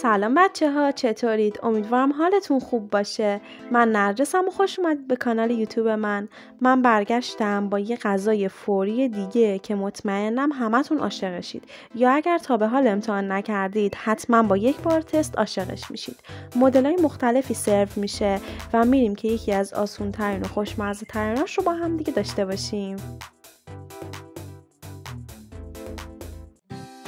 سلام بچه ها، چطورید؟ امیدوارم حالتون خوب باشه. من نرجسم و خوش اومدید به کانال یوتیوب من برگشتم با یه غذای فوری دیگه که مطمئنم همتون عاشقشید، یا اگر تا به حال امتحان نکردید حتما با یک بار تست عاشقش میشید. مدل‌های مختلفی سرو میشه و میریم که یکی از آسون‌ترین و خوشمزه تریناش رو با هم دیگه داشته باشیم.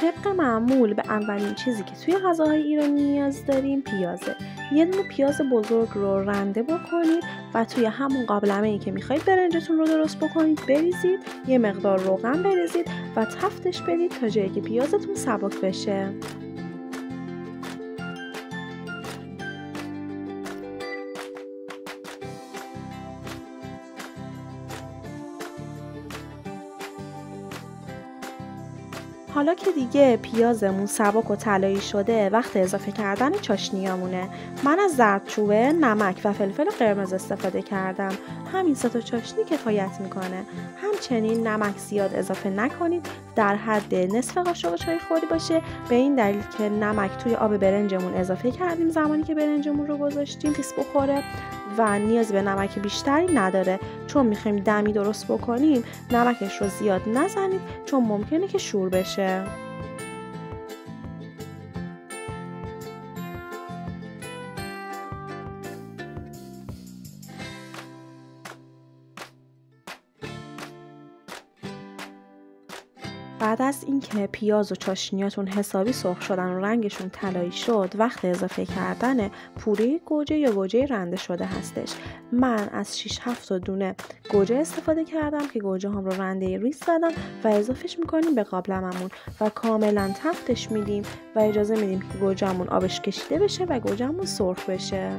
طبق معمول به اولین چیزی که توی غذاهای ایرانی نیاز داریم پیازه. یه دونه پیاز بزرگ رو رنده بکنید و توی همون قابلمه‌ای که میخواید برنجتون رو درست بکنید بریزید، یه مقدار روغن بریزید و تفتش بدید تا جایی که پیازتون سبک بشه. حالا که دیگه پیازمون سبک و طلایی شده، وقت اضافه کردن چاشنیامونه. من از زردچوبه، نمک و فلفل قرمز استفاده کردم. همین 3 تا چاشنی کفایت میکنه. همچنین نمک زیاد اضافه نکنید، در حد نصف قاشق چای خوری باشه، به این دلیل که نمک توی آب برنجمون اضافه کردیم زمانی که برنجمون رو گذاشتیم خیس بخوره و نیاز به نمک بیشتری نداره. چون میخوایم دمی درست بکنیم نمکش رو زیاد نزنید چون ممکنه که شور بشه. بعد از اینکه پیاز و چاشنیاتون حسابی سرخ شدن و رنگشون طلایی شد، وقت اضافه کردن پوره گوجه یا گوجه رنده شده هستش. من از 6-7 تا دونه گوجه استفاده کردم که گوجه هم رو رنده ریز زدم و اضافهش میکنیم به قابلممون و کاملا تفتش میدیم و اجازه میدیم که گوجهمون آبش کشیده بشه و گوجهمون سرخ بشه.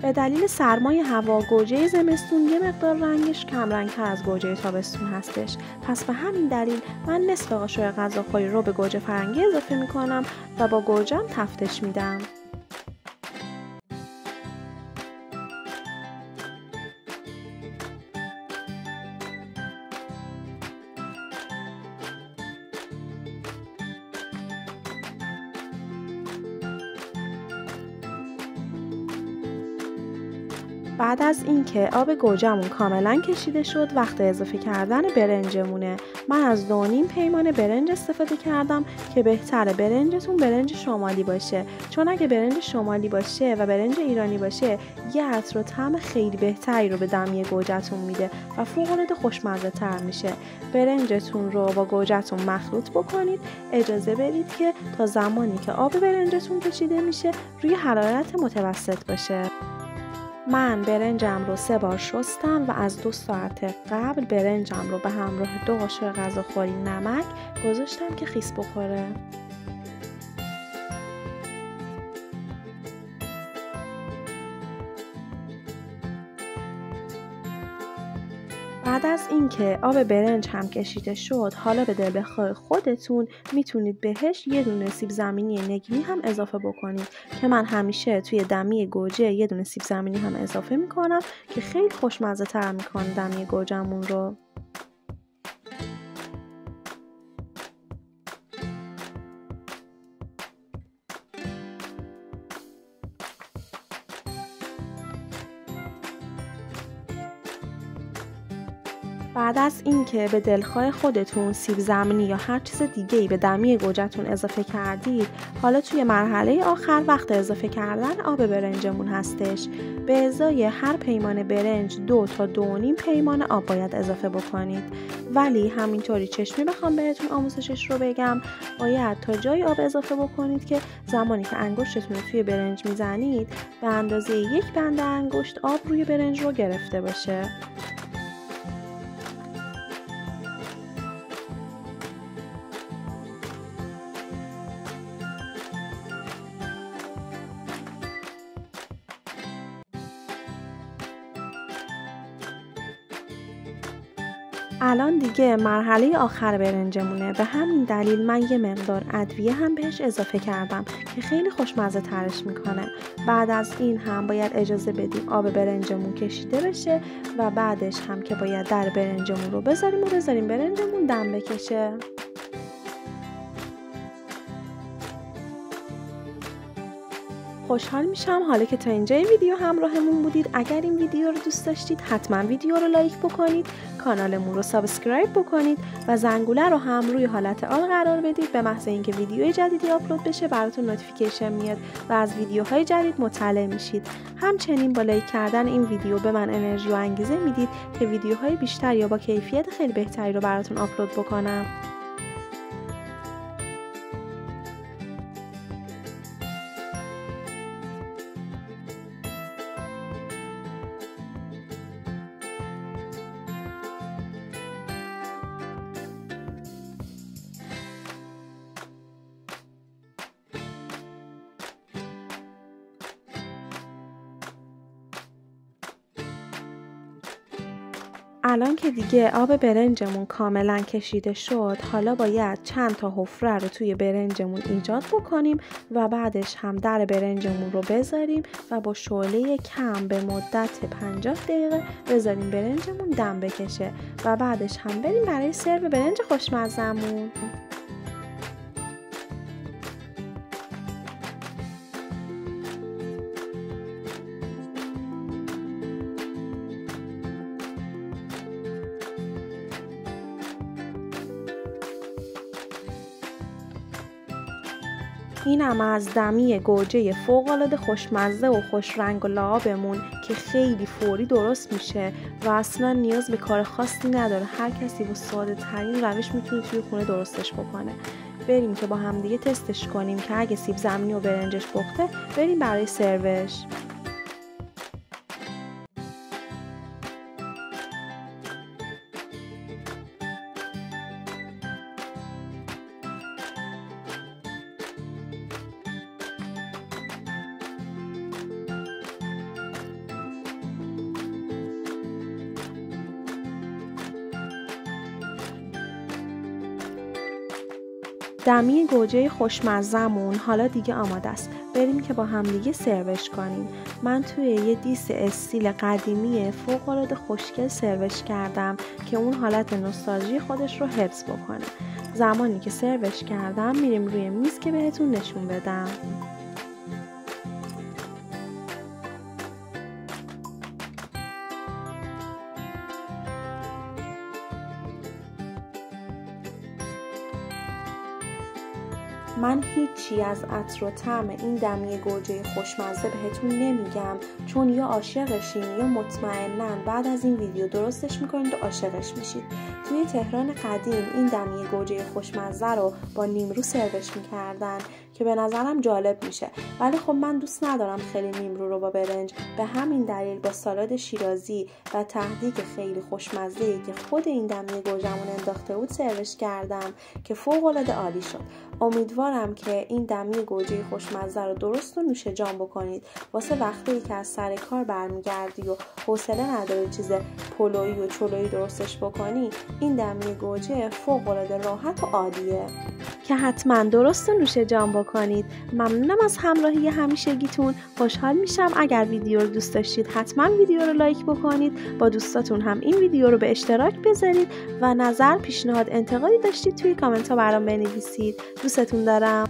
به دلیل سرمای هوا گوجه زمستون یه مقدار رنگش کم رنگ‌تر از گوجه تابستون هستش. پس به همین دلیل من نصف قاشق غذاخوری رو به گوجه فرنگی اضافه میکنم و با گوجم تفتش میدم. بعد از اینکه آب گوجه‌مون کاملا کشیده شد، وقت اضافه کردن برنجمونه. من از 2.5 پیمانه برنج استفاده کردم که بهتره برنجتون برنج شمالی باشه، چون اگه برنج شمالی باشه و برنج ایرانی باشه یه عطر و طعم خیلی بهتری رو به دمی گوجه‌تون میده و فوق‌العاده خوشمزه تر میشه. برنجتون رو با گوجه‌تون مخلوط بکنید، اجازه بدید که تا زمانی که آب برنجتون کشیده میشه روی حرارت متوسط باشه. من برنجم رو 3 بار شستم و از 2 ساعت قبل برنجم رو به همراه 2 قاشق غذاخوری نمک گذاشتم که خیس بخوره. بعد از اینکه آب برنج هم کشیده شد، حالا به دل بخواه خودتون میتونید بهش یه دونه سیب زمینی نگینی هم اضافه بکنید که من همیشه توی دمی گوجه یه دونه سیب زمینی هم اضافه میکنم که خیلی خوشمزه تر میکنه دمی گوجه‌مون رو. بعد از اینکه به دلخواه خودتون سیب زمینی یا هر چیز دیگه‌ای به دمی گوجه‌تون اضافه کردید، حالا توی مرحله آخر وقت اضافه کردن آب برنجمون هستش. به ازای هر پیمانه برنج 2 تا 2.5 پیمانه آب باید اضافه بکنید. ولی همینطوری چشمی بخوام بهتون آموزشش رو بگم، باید تا جای آب اضافه بکنید که زمانی که انگشتتون رو توی برنج میزنید به اندازه 1 بند انگشت آب روی برنج رو گرفته باشه. الان دیگه مرحله آخر برنجمونه، به همین دلیل من یه مقدار ادویه هم بهش اضافه کردم که خیلی خوشمزه ترش میکنه. بعد از این هم باید اجازه بدیم آب برنجمون کشیده بشه و بعدش هم که باید در برنجمون رو بذاریم برنجمون دم بکشه. خوشحال میشم حالا که تا اینجای ویدیو همراهمون بودید. اگر این ویدیو رو دوست داشتید حتما ویدیو رو لایک بکنید، کانالمون رو سابسکرایب بکنید و زنگوله رو هم روی حالت آل قرار بدید. به محض اینکه ویدیوی جدیدی آپلود بشه براتون نوتیفیکیشن میاد و از ویدیوهای جدید مطلع میشید. همچنین با لایک کردن این ویدیو به من انرژی و انگیزه میدید که ویدیوهای بیشتر یا با کیفیت خیلی بهتری رو براتون آپلود بکنم. الان که دیگه آب برنجمون کاملا کشیده شد، حالا باید چند تا حفره رو توی برنجمون ایجاد بکنیم و بعدش هم در برنجمون رو بذاریم و با شعله کم به مدت 50 دقیقه بذاریم برنجمون دم بکشه و بعدش هم بریم برای سرو برنج خوشمزه‌مون. اینم از دمی گوجه فوق‌العاده خوشمزه و خوش رنگ و لعابمون که خیلی فوری درست میشه و اصلا نیاز به کار خاصی نداره. هر کسی با ساده ترین روش میتونه توی خونه درستش بکنه. بریم که با هم دیگه تستش کنیم که اگه سیب زمینی و برنجش پخته بریم برای سروش. دمی گوجه خوشمزه‌مون حالا دیگه آماده است. بریم که با هم دیگه سروش کنیم. من توی یه دیس استیل قدیمی فوق‌العاده خوشگل سروش کردم که اون حالت نوستالژی خودش رو حفظ بکنه. زمانی که سروش کردم میریم روی میز که بهتون نشون بدم. من هیچی از عطر و طعم این دمی گوجه خوشمزه بهتون نمیگم، چون یا عاشقشین یا مطمئناً بعد از این ویدیو درستش میکنید و عاشقش میشید. توی تهران قدیم این دمی گوجه خوشمزه رو با نیمرو سروش میکردن که به نظرم جالب میشه، ولی خب من دوست ندارم خیلی نیمرو رو با برنج. به همین دلیل با سالاد شیرازی و تهدیگ خیلی خوشمزه‌ای که خود این دمی گوجه‌مون انداخته بود سروش کردم که فوق‌العاده عالی شد. امیدوارم که این دمی گوجه خوشمزه رو درست و نوش جان بکنید. واسه وقتی که از سر کار برمیگردی و حوصله نداری چیز پلویی و چلویی درستش بکنی، این دمی گوجه فوق‌العاده راحت و عالیه که حتما درست و نوش جان بکنید. ممنونم از همراهی همیشگیتون. خوشحال میشم اگر ویدیو رو دوست داشتید حتما ویدیو رو لایک بکنید، با دوستاتون هم این ویدیو رو به اشتراک بذارید و نظر، پیشنهاد، انتقادی داشتید توی کامنت ها برام بنویسید. دوستتون دارم.